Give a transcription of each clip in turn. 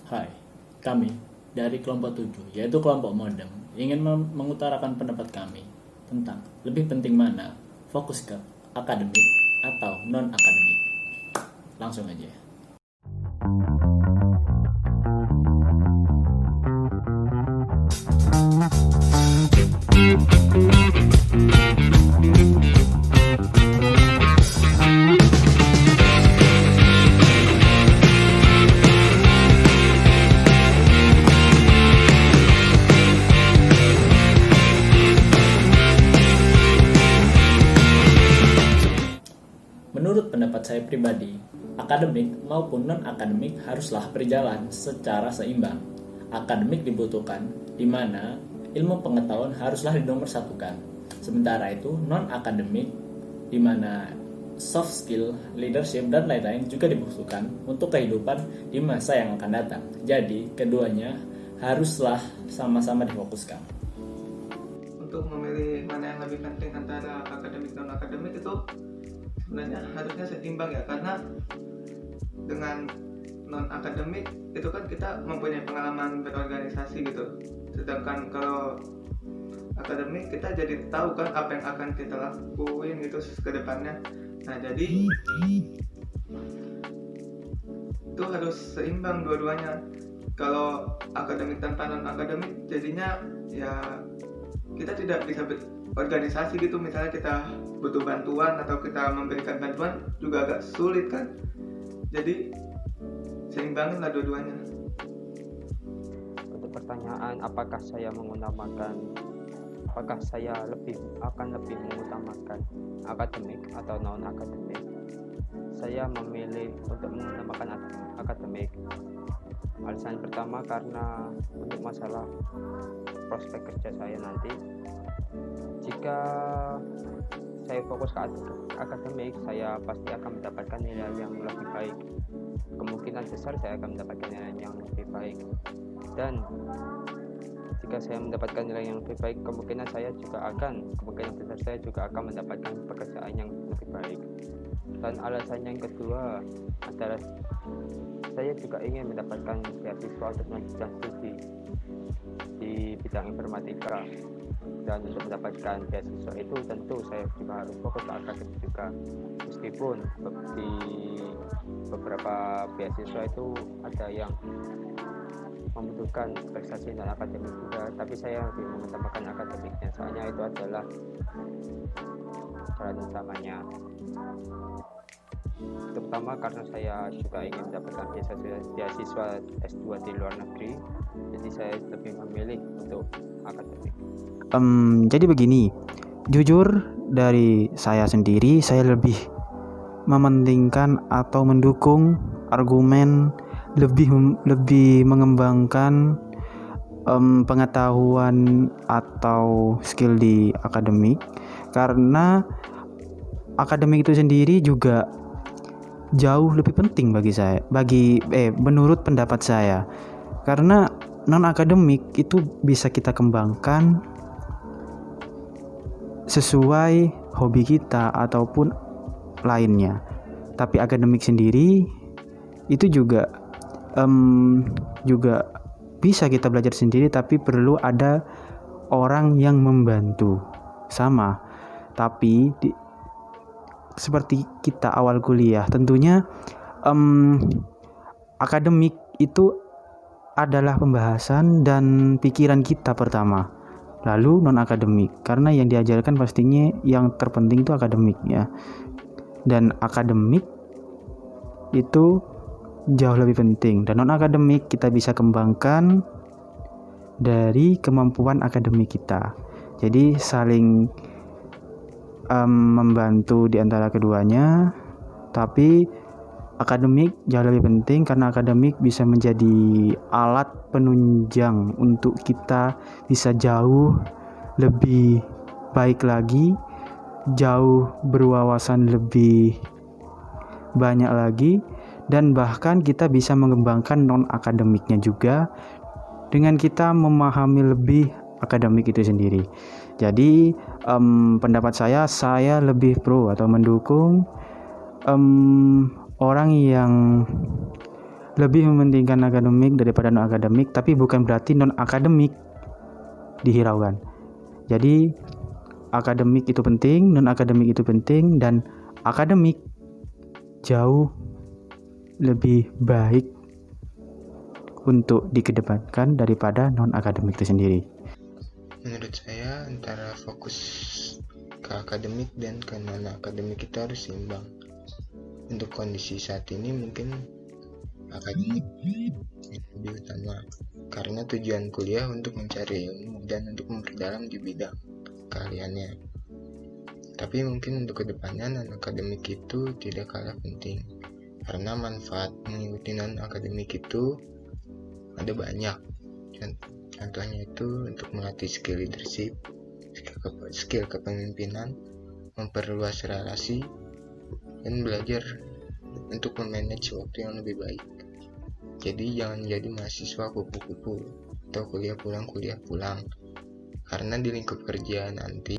Hai, kami dari kelompok 7, yaitu kelompok modem, ingin mengutarakan pendapat kami tentang lebih penting mana fokus ke akademik atau non-akademik. Langsung aja. Menurut pendapat saya pribadi, akademik maupun non-akademik haruslah berjalan secara seimbang. Akademik dibutuhkan, di mana ilmu pengetahuan haruslah dinomorsatukan. Sementara itu, non-akademik, di mana soft skill, leadership, dan lain-lain juga dibutuhkan untuk kehidupan di masa yang akan datang. Jadi, keduanya haruslah sama-sama difokuskan. Untuk memilih mana yang lebih penting antara akademik dan non-akademik itu sebenarnya harusnya seimbang ya, karena dengan non-akademik itu kan kita mempunyai pengalaman berorganisasi gitu, sedangkan kalau akademik kita jadi tahu kan apa yang akan kita lakuin gitu ke depannya. Nah, jadi itu harus seimbang dua-duanya. Kalau akademik tanpa non-akademik jadinya ya kita tidak bisa berorganisasi gitu, misalnya kita butuh bantuan atau kita memberikan bantuan juga agak sulit kan. Jadi seimbangin lah dua-duanya. Untuk pertanyaan apakah saya akan lebih mengutamakan akademik atau non akademik, saya memilih untuk mengutamakan akademik. Alasan pertama karena untuk masalah prospek kerja saya nanti, jika saya fokus ke akademik, saya pasti akan mendapatkan nilai yang lebih baik. Kemungkinan besar saya akan mendapatkan nilai yang lebih baik. Dan jika saya mendapatkan nilai yang lebih baik, kemungkinan besar saya juga akan mendapatkan pekerjaan yang lebih baik. Dan alasan yang kedua adalah saya juga ingin mendapatkan beasiswa untuk melanjutkan studi di bidang informatika. Dan untuk mendapatkan beasiswa itu tentu saya juga harus fokus ke akademik juga, meskipun di beberapa beasiswa itu ada yang membutuhkan prestasi non akademik juga, tapi saya lebih mengutamakan akademiknya, soalnya itu adalah syarat utamanya. Terutama karena saya juga ingin mendapatkan beasiswa S2 di luar negeri, jadi saya lebih memilih untuk akademik. Jadi begini, jujur dari saya sendiri, saya lebih mementingkan atau mendukung argumen lebih mengembangkan pengetahuan atau skill di akademik, karena akademik itu sendiri juga jauh lebih penting menurut pendapat saya, karena non akademik itu bisa kita kembangkan sesuai hobi kita ataupun lainnya. Tapi akademik sendiri itu juga bisa kita belajar sendiri, tapi perlu ada orang yang membantu. Sama, tapi seperti kita awal kuliah, tentunya akademik itu adalah pembahasan dan pikiran kita pertama, lalu non akademik, karena yang diajarkan pastinya yang terpenting itu akademik ya. Dan akademik itu jauh lebih penting, dan non akademik kita bisa kembangkan dari kemampuan akademik kita. Jadi saling membantu di antara keduanya, tapi akademik jauh lebih penting karena akademik bisa menjadi alat penunjang untuk kita bisa jauh lebih baik lagi, jauh berwawasan lebih banyak lagi, dan bahkan kita bisa mengembangkan non akademiknya juga dengan kita memahami lebih akademik itu sendiri. Jadi pendapat saya lebih pro atau mendukung orang yang lebih mementingkan akademik daripada non akademik, tapi bukan berarti non akademik dihiraukan. Jadi akademik itu penting, non akademik itu penting, dan akademik jauh lebih baik untuk dikedepankan daripada non akademik itu sendiri. Menurut saya antara fokus ke akademik dan ke non akademik itu harus seimbang. Untuk kondisi saat ini mungkin akademik lebih utama karena tujuan kuliah untuk mencari ilmu dan untuk memperdalam di bidang keahliannya. Tapi mungkin untuk kedepannya non akademik itu tidak kalah penting karena manfaat mengikuti non akademik itu ada banyak. Contohnya itu untuk melatih skill leadership, skill kepemimpinan, memperluas relasi, dan belajar untuk memanage waktu yang lebih baik. Jadi jangan jadi mahasiswa kupu-kupu atau kuliah pulang, karena di lingkup kerja nanti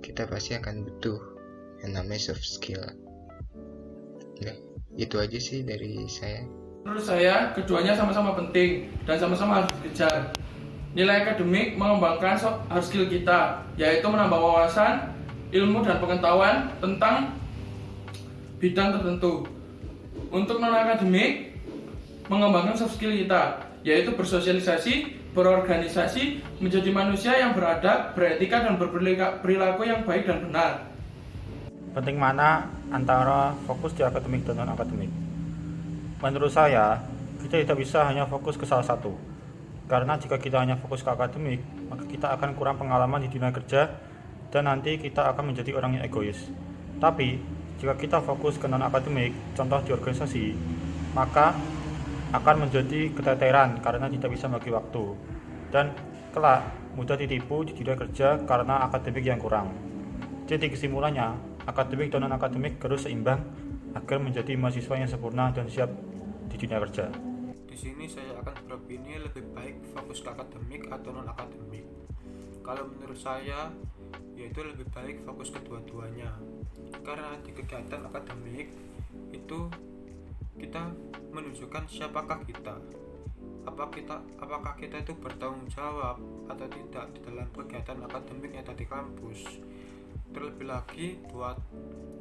kita pasti akan butuh yang namanya soft skill. Nah, itu aja sih dari saya. Menurut saya, keduanya sama-sama penting dan sama-sama harus dikejar. Nilai akademik mengembangkan hard skill kita, yaitu menambah wawasan, ilmu, dan pengetahuan tentang bidang tertentu. Untuk non-akademik, mengembangkan soft skill kita, yaitu bersosialisasi, berorganisasi, menjadi manusia yang beradab, beretika, dan berperilaku yang baik dan benar. Penting mana antara fokus di akademik dan non-akademik? Menurut saya, kita tidak bisa hanya fokus ke salah satu. Karena jika kita hanya fokus ke akademik, maka kita akan kurang pengalaman di dunia kerja dan nanti kita akan menjadi orang yang egois. Tapi, jika kita fokus ke non-akademik, contoh di organisasi, maka akan menjadi keteteran karena tidak bisa bagi waktu. Dan kelak, mudah ditipu di dunia kerja karena akademik yang kurang. Jadi kesimpulannya, akademik dan non-akademik harus seimbang agar menjadi mahasiswa yang sempurna dan siap di dunia kerja. Di sini saya akan beropini lebih baik fokus ke akademik atau non-akademik. Kalau menurut saya, yaitu lebih baik fokus kedua-duanya. Karena di kegiatan akademik itu kita menunjukkan siapakah kita. Apakah kita itu bertanggung jawab atau tidak di dalam kegiatan akademik yang ada di kampus. Terlebih lagi buat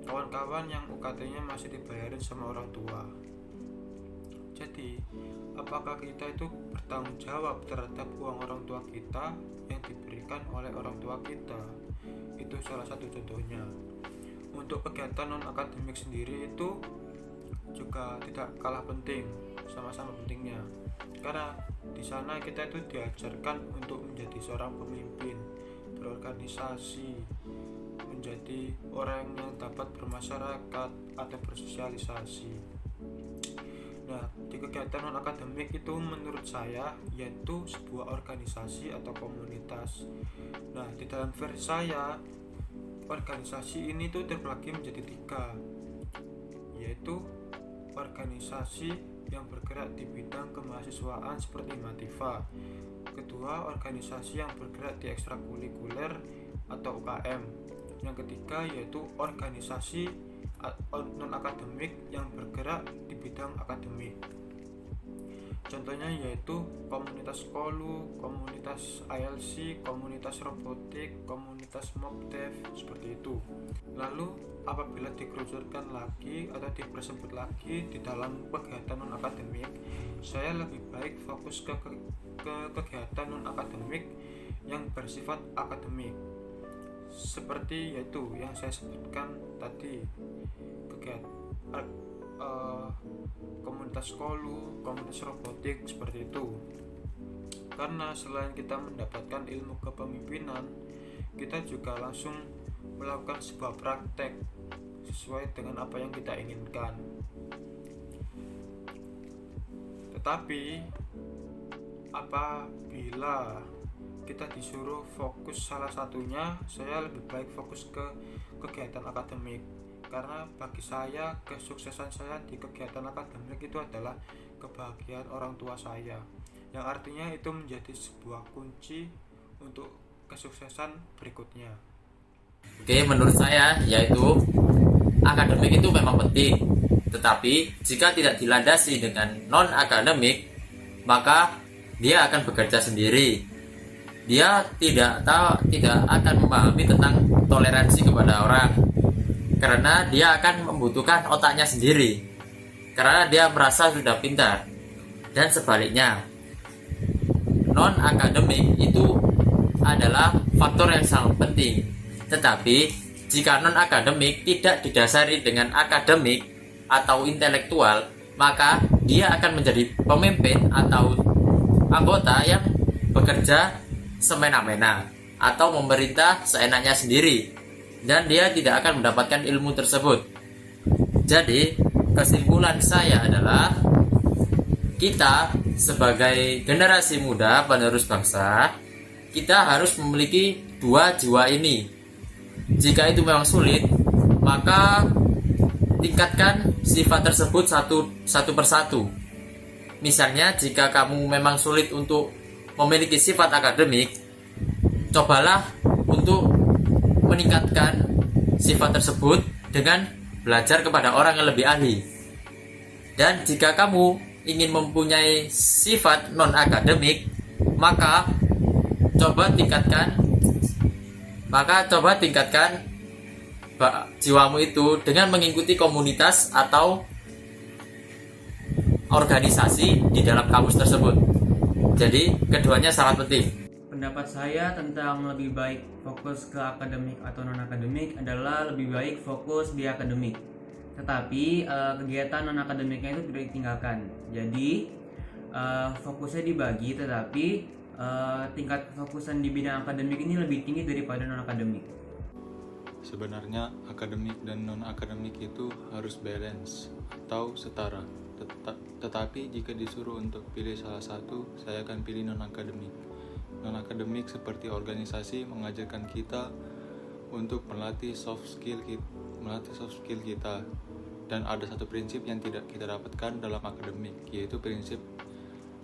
kawan-kawan yang UKT-nya masih dibayarin sama orang tua. Jadi, apakah kita itu bertanggung jawab terhadap uang orang tua kita yang diberikan oleh orang tua kita? Itu salah satu contohnya. Untuk kegiatan non-akademik sendiri itu juga tidak kalah penting, sama-sama pentingnya. Karena di sana kita itu diajarkan untuk menjadi seorang pemimpin, berorganisasi, menjadi orang yang dapat bermasyarakat atau bersosialisasi. Nah, di kegiatan non-akademik itu menurut saya yaitu sebuah organisasi atau komunitas. Nah, di dalam versi saya, organisasi ini tuh terbagi menjadi 3, yaitu organisasi yang bergerak di bidang kemahasiswaan seperti Mativa. Kedua, organisasi yang bergerak di ekstrakurikuler atau UKM. Yang ketiga yaitu organisasi non-akademik yang bergerak di bidang akademik. Contohnya yaitu komunitas Kolu, komunitas ILC, komunitas robotik, komunitas mobdev, seperti itu. Lalu apabila dikerucutkan lagi atau dipersempit lagi di dalam kegiatan non-akademik, saya lebih baik fokus ke kegiatan non-akademik yang bersifat akademik. Seperti yaitu yang saya sebutkan tadi, kegiatan komunitas Kolu, komunitas robotik, seperti itu. Karena selain kita mendapatkan ilmu kepemimpinan, kita juga langsung melakukan sebuah praktek sesuai dengan apa yang kita inginkan. Tetapi apabila kita disuruh fokus salah satunya, saya lebih baik fokus ke kegiatan akademik. Karena bagi saya, kesuksesan saya di kegiatan akademik itu adalah kebahagiaan orang tua saya, yang artinya itu menjadi sebuah kunci untuk kesuksesan berikutnya. Oke, menurut saya yaitu akademik itu memang penting, Tetapi jika tidak dilandasi dengan non-akademik, maka dia akan bekerja sendiri. Dia tidak akan memahami tentang toleransi kepada orang, karena dia akan membutuhkan otaknya sendiri, karena dia merasa sudah pintar. Dan sebaliknya, non-akademik itu adalah faktor yang sangat penting. Tetapi jika non-akademik tidak didasari dengan akademik atau intelektual, maka dia akan menjadi pemimpin atau anggota yang bekerja semena-mena atau memerintah seenaknya sendiri, dan dia tidak akan mendapatkan ilmu tersebut. Jadi kesimpulan saya adalah, kita sebagai generasi muda penerus bangsa, kita harus memiliki dua jiwa ini. Jika itu memang sulit, maka tingkatkan sifat tersebut satu persatu. Misalnya, jika kamu memang sulit untuk memiliki sifat akademik, cobalah untuk meningkatkan sifat tersebut dengan belajar kepada orang yang lebih ahli. Dan jika kamu ingin mempunyai sifat non-akademik, maka coba tingkatkan jiwamu itu dengan mengikuti komunitas atau organisasi di dalam kampus tersebut. Jadi keduanya sangat penting. Pendapat saya tentang lebih baik fokus ke akademik atau non-akademik adalah lebih baik fokus di akademik. Tetapi kegiatan non-akademiknya itu tidak ditinggalkan. Jadi fokusnya dibagi, tetapi tingkat kefokusan di bidang akademik ini lebih tinggi daripada non-akademik. Sebenarnya akademik dan non-akademik itu harus balance atau setara. Tetapi jika disuruh untuk pilih salah satu, saya akan pilih non-akademik. Non-akademik seperti organisasi mengajarkan kita untuk melatih soft skill kita. Dan ada satu prinsip yang tidak kita dapatkan dalam akademik, yaitu prinsip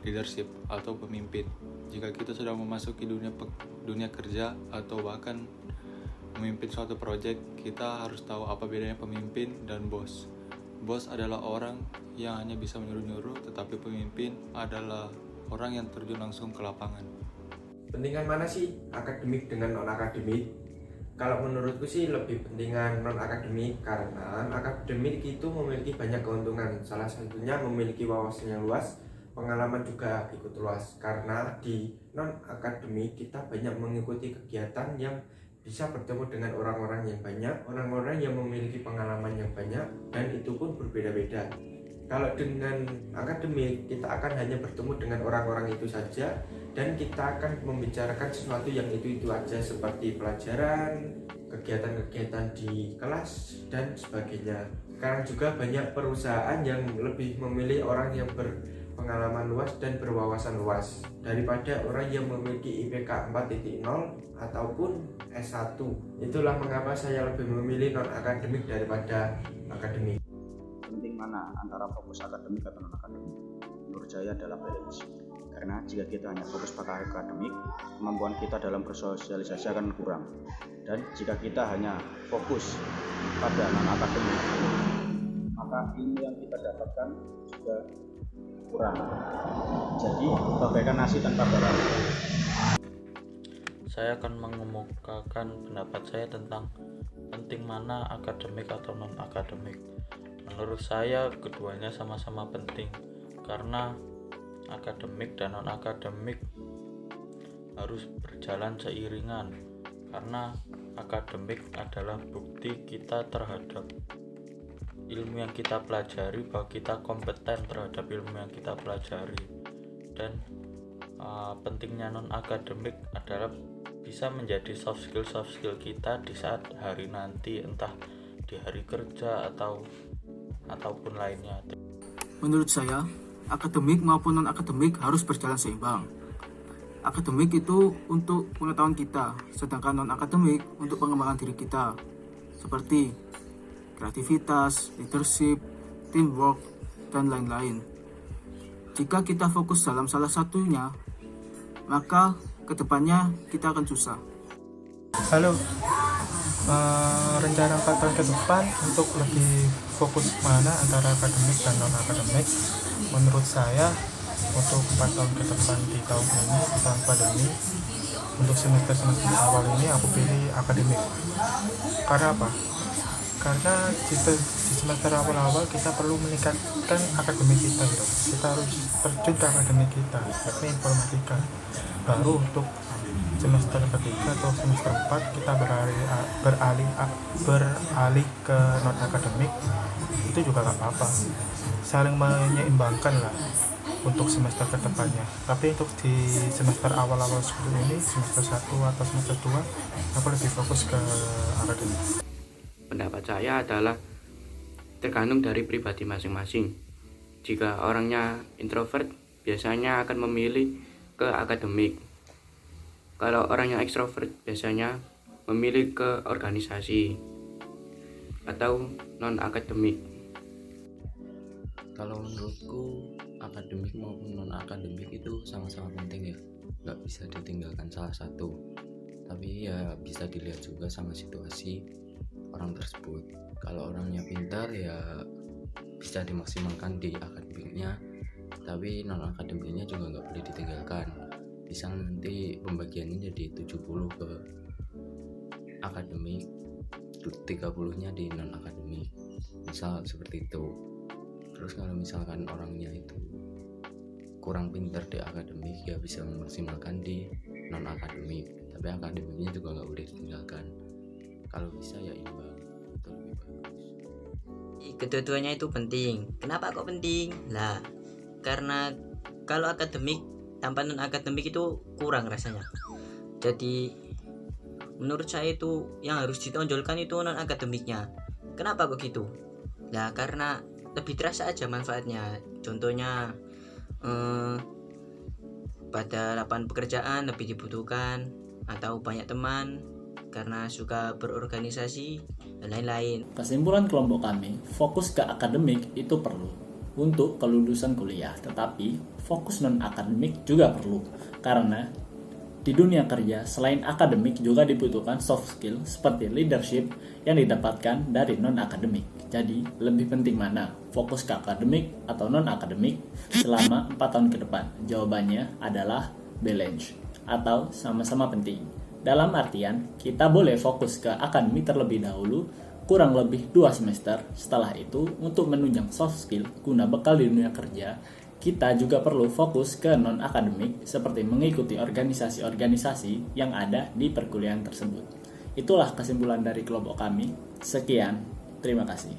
leadership atau pemimpin. Jika kita sudah memasuki dunia kerja atau bahkan memimpin suatu proyek, kita harus tahu apa bedanya pemimpin dan bos. Bos adalah orang yang hanya bisa menyuruh-nyuruh, tetapi pemimpin adalah orang yang terjun langsung ke lapangan. Pentingan mana sih akademik dengan non-akademik? Kalau menurutku sih lebih pentingan non-akademik, karena akademik itu memiliki banyak keuntungan. Salah satunya memiliki wawasan yang luas, pengalaman juga ikut luas. Karena di non-akademik kita banyak mengikuti kegiatan yang bisa bertemu dengan orang-orang yang banyak, orang-orang yang memiliki pengalaman yang banyak, dan itu pun berbeda-beda. Kalau dengan akademik, kita akan hanya bertemu dengan orang-orang itu saja, dan kita akan membicarakan sesuatu yang itu aja, seperti pelajaran, kegiatan-kegiatan di kelas, dan sebagainya. Sekarang juga banyak perusahaan yang lebih memilih orang yang berpengalaman luas dan berwawasan luas daripada orang yang memiliki IPK 4.0 ataupun S1. Itulah mengapa saya lebih memilih non-akademik daripada akademik. Penting mana antara fokus akademik atau non-akademik? Menurut saya adalah balance. Karena jika kita hanya fokus pada akademik, kemampuan kita dalam bersosialisasi akan kurang. Dan jika kita hanya fokus pada non-akademik, maka ilmu yang kita dapatkan juga kurang. Jadi bagaikan nasi tanpa garam. Saya akan mengemukakan pendapat saya tentang penting mana akademik atau non-akademik. Menurut saya keduanya sama-sama penting, karena akademik dan non-akademik harus berjalan seiringan, karena akademik adalah bukti kita terhadap ilmu yang kita pelajari, bahwa kita kompeten terhadap ilmu yang kita pelajari. Dan pentingnya non-akademik adalah bisa menjadi soft skill kita di saat hari nanti, entah di hari kerja ataupun lainnya. Menurut saya, akademik maupun non-akademik harus berjalan seimbang. Akademik itu untuk pengetahuan kita, sedangkan non-akademik untuk pengembangan diri kita, seperti kreativitas, leadership, teamwork, dan lain-lain. Jika kita fokus dalam salah satunya, maka kedepannya kita akan susah. Halo, rencana 4 tahun ke depan untuk lebih fokus mana antara akademik dan non akademik? Menurut saya untuk 4 tahun ke depan di tahun ini, di tahun pandemi, untuk semester awal ini aku pilih akademik. Karena apa? Karena di semester awal kita perlu meningkatkan akademik kita gitu. Kita harus terjun ke akademik kita, yakni informatika. Baru untuk semester ketiga atau semester 4 kita beralih ke non akademik, itu juga gak apa-apa, saling menyeimbangkan lah untuk semester kedepannya. Tapi untuk di semester awal-awal seperti ini, semester 1 atau semester 2, aku lebih fokus ke akademik. Pendapat saya adalah tergantung dari pribadi masing-masing. Jika orangnya introvert, biasanya akan memilih ke akademik. Kalau orangnya ekstrovert, biasanya memilih ke organisasi atau non-akademik. Kalau menurutku, akademik maupun non-akademik itu sama-sama penting ya. Nggak bisa ditinggalkan salah satu. Tapi ya bisa dilihat juga sama situasi orang tersebut. Kalau orangnya pintar ya bisa dimaksimalkan di akademiknya, tapi non-akademiknya juga nggak boleh ditinggalkan. Bisa nanti pembagiannya jadi 70 ke akademik, 30-nya di non-akademik, misal seperti itu. Terus kalau misalkan orangnya itu kurang pintar di akademik, ya bisa memaksimalkan di non-akademik, tapi akademiknya juga nggak boleh ditinggalkan. Kalau bisa ya imbang, itu lebih bagus. Kedua-duanya itu penting. Kenapa kok penting? Lah, karena kalau akademik tanpa non akademik itu kurang rasanya. Jadi menurut saya itu yang harus ditonjolkan itu non akademiknya. Kenapa kok gitu? Nah, karena lebih terasa aja manfaatnya. Contohnya pada lapangan pekerjaan lebih dibutuhkan, atau banyak teman karena suka berorganisasi dan lain-lain. Kesimpulan kelompok kami, fokus ke akademik itu perlu untuk kelulusan kuliah, tetapi fokus non-akademik juga perlu, karena di dunia kerja selain akademik juga dibutuhkan soft skill seperti leadership yang didapatkan dari non-akademik. Jadi lebih penting mana, fokus ke akademik atau non-akademik selama 4 tahun ke depan? Jawabannya adalah balance atau sama-sama penting. Dalam artian, kita boleh fokus ke akademik terlebih dahulu, kurang lebih 2 semester. Setelah itu, untuk menunjang soft skill guna bekal di dunia kerja, kita juga perlu fokus ke non-akademik seperti mengikuti organisasi-organisasi yang ada di perkuliahan tersebut. Itulah kesimpulan dari kelompok kami. Sekian, terima kasih.